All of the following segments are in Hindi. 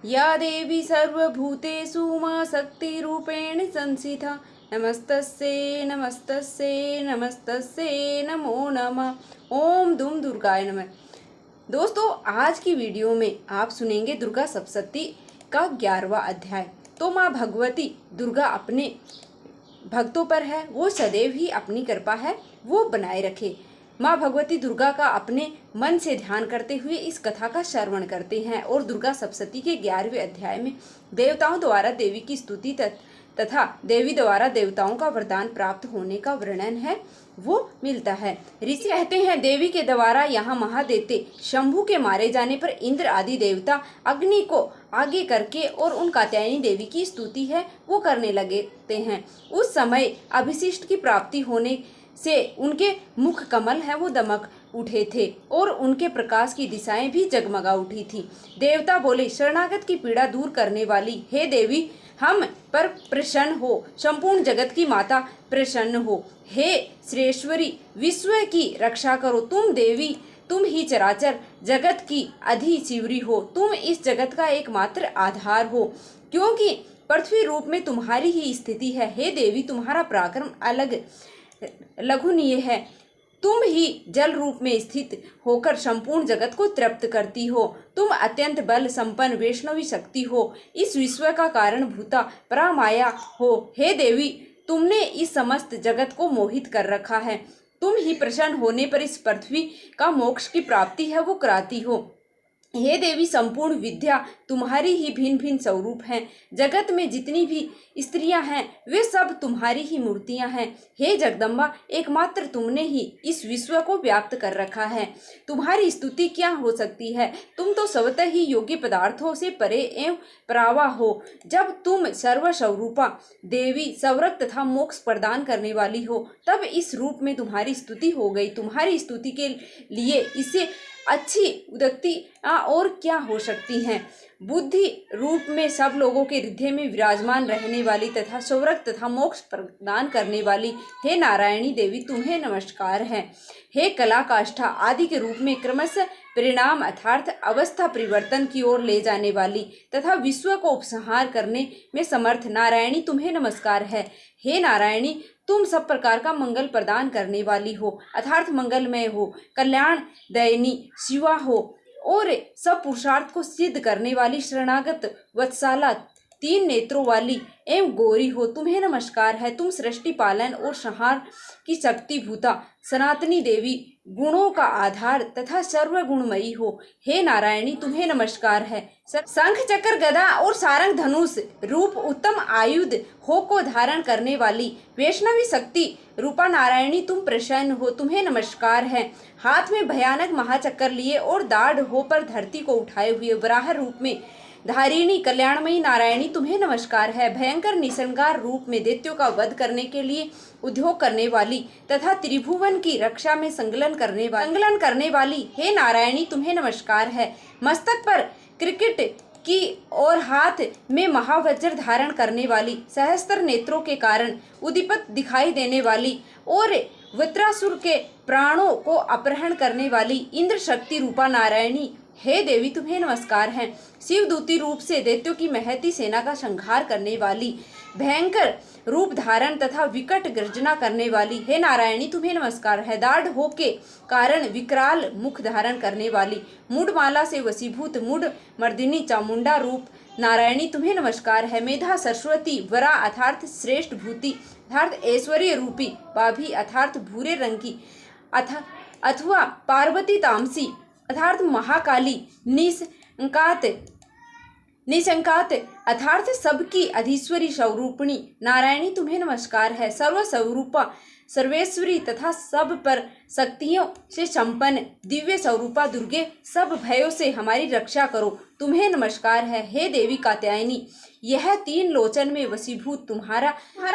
या देवी सर्वभूतेषु मा शक्तिरूपेण संस्थिता नमस्तस्यै नमस्तस्यै नमस्तस्यै नमो नमः। ओम दुम दुर्गाय नमः। दोस्तों, आज की वीडियो में आप सुनेंगे दुर्गा सप्तशती का 11वां अध्याय। तो माँ भगवती दुर्गा अपने भक्तों पर है, वो सदैव ही अपनी कृपा है वो बनाए रखे। माँ भगवती दुर्गा का अपने मन से ध्यान करते हुए इस कथा का श्रवण करते हैं और दुर्गा सप्तशती के 11वें अध्याय में देवताओं द्वारा देवी की स्तुति तथा देवी द्वारा देवताओं का वरदान प्राप्त होने का वर्णन है वो मिलता है। ऋषि कहते हैं, देवी के द्वारा यहाँ महादैत्य शंभु के मारे जाने पर इंद्र आदि देवता अग्नि को आगे करके और उन कात्यायनी देवी की स्तुति है वो करने लगते हैं। उस समय अभिशिष्ट की प्राप्ति होने से उनके मुख कमल है वो दमक उठे थे और उनके प्रकाश की दिशाएं भी जगमगा उठी थी। देवता बोले, शरणागत की पीड़ा दूर करने वाली हे देवी, हम पर प्रसन्न हो। संपूर्ण जगत की माता प्रसन्न हो। हे श्रेष्ठवरी, विश्व की रक्षा करो। तुम देवी, तुम ही चराचर जगत की अधिशिवरी हो। तुम इस जगत का एकमात्र आधार हो, क्योंकि पृथ्वी रूप में तुम्हारी ही स्थिति है। हे देवी, तुम्हारा पराक्रम अलग लघुनीय है। तुम ही जल रूप में स्थित होकर संपूर्ण जगत को तृप्त करती हो। तुम अत्यंत बल संपन्न वैष्णवी शक्ति हो। इस विश्व का कारण भूता परामाया हो। हे देवी, तुमने इस समस्त जगत को मोहित कर रखा है। तुम ही प्रसन्न होने पर इस पृथ्वी का मोक्ष की प्राप्ति है वो कराती हो। हे देवी, संपूर्ण विद्या तुम्हारी ही भिन्न भिन्न स्वरूप हैं। जगत में जितनी भी स्त्रियां हैं वे सब तुम्हारी ही मूर्तियां हैं। हे जगदम्बा, एकमात्र तुमने ही इस विश्व को व्याप्त कर रखा है। तुम्हारी स्तुति क्या हो सकती है। तुम तो स्वतः ही योग्य पदार्थों से परे एवं परावा हो। जब तुम सर्वस्वरूपा देवी, स्वर्ग तथा मोक्ष प्रदान करने वाली हो, तब इस रूप में तुम्हारी स्तुति हो गई। तुम्हारी स्तुति के लिए इससे अच्छी उदक्ति और क्या हो सकती हैं। बुद्धि रूप में सब लोगों के हृदय में विराजमान रहने वाली तथा स्वर्ग तथा मोक्ष प्रदान करने वाली हे नारायणी देवी, तुम्हें नमस्कार है। हे कला काष्ठा आदि के रूप में क्रमशः परिणाम अर्थात अवस्था परिवर्तन की ओर ले जाने वाली तथा विश्व को उपसंहार करने में समर्थ नारायणी, तुम्हें नमस्कार है। हे नारायणी, तुम सब प्रकार का मंगल प्रदान करने वाली हो अर्थात मंगलमय हो, कल्याण दयनी शिवा हो और सब पुरुषार्थ को सिद्ध करने वाली शरणागत वत्साला, तीन नेत्रों वाली एवं गौरी हो। तुम्हें नमस्कार है। तुम सृष्टि पालन और संहार की शक्ति भूता सनातनी देवी, गुणों का आधार तथा सर्वगुणमयी हो। हे नारायणी, तुम्हें नमस्कार है। शंख चक्र गदा और सारंग धनुष रूप उत्तम आयुध हो को धारण करने वाली वैष्णवी शक्ति रूपा नारायणी, तुम प्रसन्न हो। तुम्हें नमस्कार है। हाथ में भयानक महाचक्र लिए और दाढ़ हो पर धरती को उठाए हुए वराह रूप में धारिणी कल्याणमयी नारायणी, तुम्हें नमस्कार है। भयंकर निसंगार रूप में दैत्यों का वध करने के लिए उद्योग करने वाली तथा त्रिभुवन की रक्षा में संकलन करने वाली हे नारायणी, तुम्हें नमस्कार है। मस्तक पर क्रिकेट की और हाथ में महावज्र धारण करने वाली, सहस्त्र नेत्रों के कारण उद्दीपित दिखाई देने वाली और वृत्रासुर के प्राणों को अपहरण करने वाली इंद्र शक्ति रूपा नारायणी, हे देवी, तुम्हें नमस्कार है। शिवदूती रूप से दैत्यों की महती सेना का संहार करने वाली, भयंकर रूप धारण तथा विकट गर्जना करने वाली हे नारायणी, तुम्हें नमस्कार है। दाढ़ हो के कारण विकराल मुख धारण करने वाली, मूढ़माला से वशीभूत मूढ़ मर्दिनी चामुंडा रूप नारायणी, तुम्हें नमस्कार है। मेधा सरस्वती वरा अर्थात श्रेष्ठ भूति अर्थात ऐश्वर्य रूपी, बाभी अर्थात भूरे रंग की अथवा पार्वती तामसी अर्थात महाकाली, निशंकात अर्थात सबकी अधीश्वरी स्वरूपिणी नारायणी, तुम्हें नमस्कार है। सर्वस्वरूपा सर्वेश्वरी तथा सब पर शक्तियों से संपन्न दिव्य स्वरूपा दुर्गे, सब भयों से हमारी रक्षा करो। तुम्हें नमस्कार है। हे देवी कात्यायनी, यह तीन लोचन में वशीभूत तुम्हारा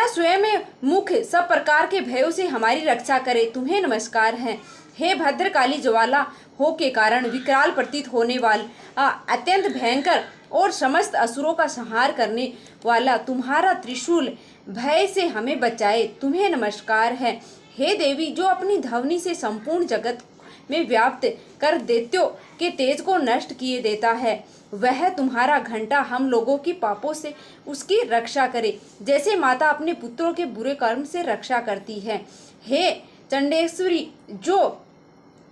स्वयं मुख सब प्रकार के भयों से हमारी रक्षा करे। तुम्हें नमस्कार है। हे भद्रकाली ज्वाला हो के कारण विकराल प्रतीत होने वाला अत्यंत भयंकर और समस्त असुरों का संहार करने वाला तुम्हारा त्रिशूल भय से हमें बचाए। तुम्हें नमस्कार है। हे देवी, जो अपनी ध्वनि से संपूर्ण जगत में व्याप्त कर दैत्यों के तेज को नष्ट किए देता है, वह तुम्हारा घंटा हम लोगों की पापों से उसकी रक्षा करे, जैसे माता अपने पुत्रों के बुरे कर्म से रक्षा करती है। हे चंडेश्वरी, जो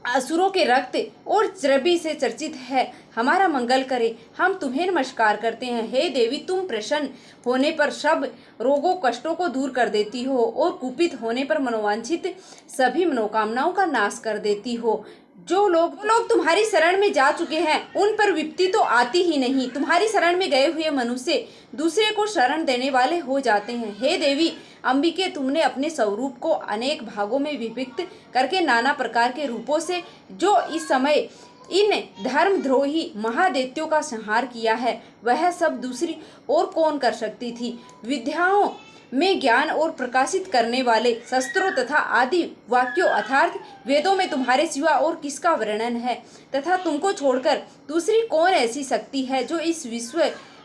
असुरों के रक्त और चर्बी से चर्चित है, हमारा मंगल करे। हम तुम्हें नमस्कार करते हैं। हे देवी, तुम प्रसन्न होने पर सब रोगों कष्टों को दूर कर देती हो और कुपित होने पर मनोवांछित सभी मनोकामनाओं का नाश कर देती हो। जो लोग तुम्हारी शरण में जा चुके हैं उन पर विपत्ति तो आती ही नहीं। तुम्हारी शरण में गए हुए मनुष्य दूसरे को शरण देने वाले हो जाते हैं। हे देवी अंबिके, तुमने अपने स्वरूप को अनेक भागों में विभक्त करके नाना प्रकार के रूपों से जो इस समय इन धर्मद्रोही महादैत्यों का संहार किया है, वह सब दूसरी और कौन कर सकती थी। विद्याओं में ज्ञान और प्रकाशित करने वाले शस्त्रों तथा आदि वाक्यों अर्थात वेदों में तुम्हारे सिवा और किसका वर्णन है, तथा तुमको छोड़कर दूसरी कौन ऐसी शक्ति है जो इस विश्व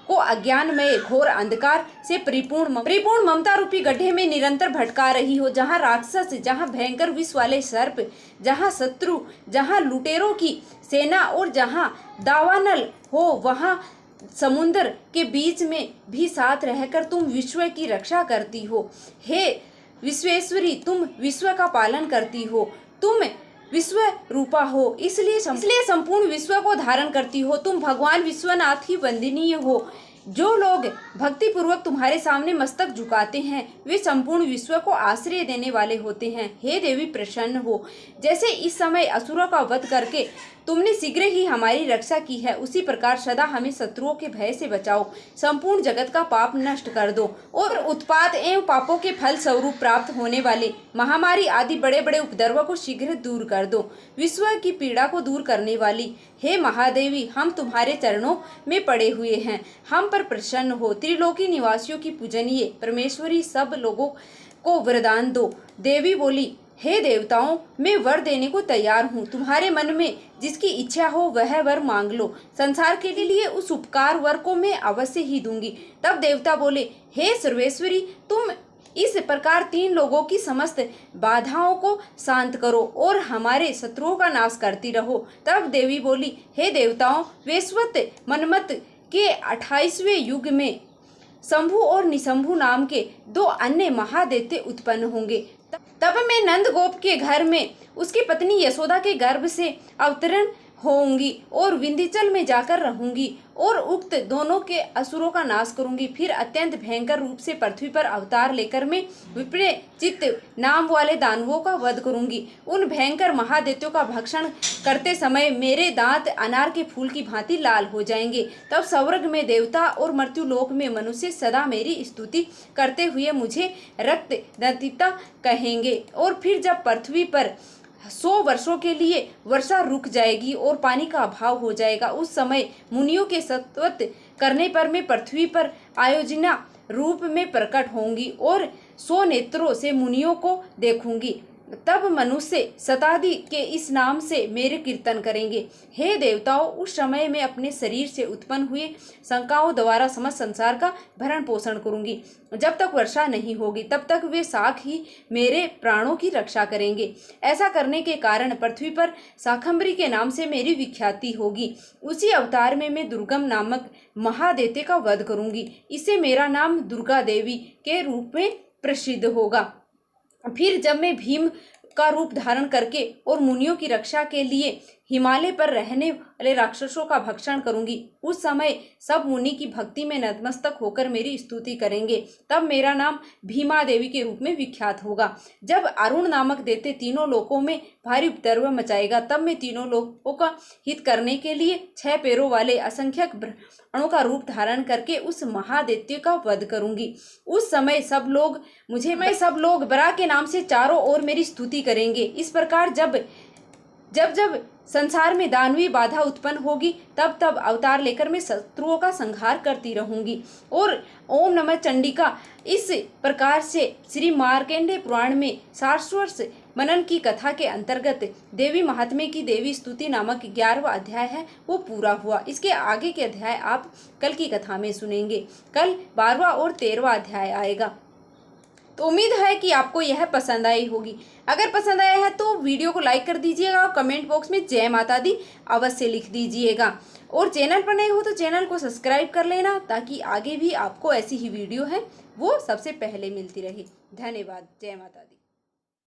को अज्ञान में घोर अंधकार से परिपूर्ण ममता रूपी गड्ढे में निरंतर भटका रही हो, जहाँ राक्षस, जहाँ भयंकर विष वाले सर्प, जहाँ शत्रु, जहाँ लुटेरों की सेना और जहाँ दावानल हो, वहाँ समुद्र के बीच में भी साथ रहकर तुम विश्व की रक्षा करती हो। हे विश्वेश्वरी, तुम विश्व का पालन करती हो। तुम विश्व रूपा हो, इसलिए संपूर्ण विश्व को धारण करती हो। तुम भगवान विश्वनाथ ही वंदनीय हो। जो लोग भक्ति पूर्वक तुम्हारे सामने मस्तक झुकाते हैं वे संपूर्ण विश्व को आश्रय देने वाले होते हैं। हे देवी, प्रसन्न हो। जैसे इस समय असुरों का वध करके तुमने शीघ्र ही हमारी रक्षा की है, उसी प्रकार सदा हमें शत्रुओं के भय से बचाओ। संपूर्ण जगत का पाप नष्ट कर दो और उत्पात एवं पापों के फल स्वरूप प्राप्त होने वाले महामारी आदि बड़े बड़े उपद्रवों को शीघ्र दूर कर दो। विश्व की पीड़ा को दूर करने वाली हे महादेवी, हम तुम्हारे चरणों में पड़े हुए हैं, हम पर प्रसन्न हो। त्रिलोकी निवासियों की पूजनीय परमेश्वरी, सब लोगों को वरदान दो। देवी बोली, हे देवताओं, मैं वर देने को तैयार हूँ। तुम्हारे मन में जिसकी इच्छा हो वह वर मांग लो। संसार के लिए उस उपकार वर को मैं अवश्य ही दूंगी। तब देवता बोले, हे सर्वेश्वरी, तुम इस प्रकार तीन लोगों की समस्त बाधाओं को शांत करो और हमारे शत्रुओं का नाश करती रहो। तब देवी बोली, हे देवताओं, वैश्वत मनमत के 28वें युग में शंभु और निशंभु नाम के दो अन्य महादैत्य उत्पन्न होंगे। तब मैं नंद गोप के घर में उसकी पत्नी यशोदा के गर्भ से अवतरण होंगी और विंध्याचल में जाकर रहूंगी और उक्त दोनों के असुरों का नाश करूंगी। फिर अत्यंत भयंकर रूप से पृथ्वी पर अवतार लेकर मैं विप्र चित्त नाम वाले दानवों का वध करूंगी। उन भयंकर महादैत्यों का भक्षण करते समय मेरे दांत अनार के फूल की भांति लाल हो जाएंगे। तब स्वर्ग में देवता और मृत्युलोक में मनुष्य सदा मेरी स्तुति करते हुए मुझे रक्त दंतिता कहेंगे। और फिर जब पृथ्वी पर 100 वर्षों के लिए वर्षा रुक जाएगी और पानी का अभाव हो जाएगा, उस समय मुनियों के सत्वत करने पर मैं पृथ्वी पर आयोजना रूप में प्रकट होंगी और 100 नेत्रों से मुनियों को देखूंगी। तब मनुष्य शतादि के इस नाम से मेरे कीर्तन करेंगे। हे देवताओं, उस समय मैं अपने शरीर से उत्पन्न हुए शंकाओं द्वारा समस्त संसार का भरण पोषण करूंगी। जब तक वर्षा नहीं होगी तब तक वे शाक ही मेरे प्राणों की रक्षा करेंगे। ऐसा करने के कारण पृथ्वी पर शाकंभरी के नाम से मेरी विख्याति होगी। उसी अवतार में मैं दुर्गम नामक महादैत्य का वध करूंगी। इससे मेरा नाम दुर्गा देवी के रूप में प्रसिद्ध होगा। फिर जब मैं भीम का रूप धारण करके और मुनियों की रक्षा के लिए हिमालय पर रहने वाले राक्षसों का भक्षण करूंगी, उस समय सब मुनि की भक्ति में नतमस्तक होकर मेरी स्तुति करेंगे। तब मेरा नाम भीमा देवी के रूप में विख्यात होगा। जब अरुण नामक दैत्य तीनों लोकों में भारी उपद्रव मचाएगा, तब मैं तीनों लोगों का हित करने के लिए 6 पैरों वाले असंख्यक ब्राह्मणों का रूप धारण करके उस महादैत्य का वध करूंगी। उस समय सब लोग बरा के नाम से चारों ओर मेरी स्तुति करेंगे। इस प्रकार जब संसार में दानवी बाधा उत्पन्न होगी तब तब अवतार लेकर मैं शत्रुओं का संहार करती रहूंगी। और ओम नमः चंडिका, इस प्रकार से श्री मार्कंडेय पुराण में शाश्वत मनन की कथा के अंतर्गत देवी महात्म्य की देवी स्तुति नामक 11वां अध्याय है वो पूरा हुआ। इसके आगे के अध्याय आप कल की कथा में सुनेंगे। कल 12वां और 13वां अध्याय आएगा। तो उम्मीद है कि आपको यह पसंद आई होगी। अगर पसंद आया है तो वीडियो को लाइक कर दीजिएगा और कमेंट बॉक्स में जय माता दी अवश्य लिख दीजिएगा। और चैनल पर नए हो तो चैनल को सब्सक्राइब कर लेना, ताकि आगे भी आपको ऐसी ही वीडियो है वो सबसे पहले मिलती रहे। धन्यवाद। जय माता दी।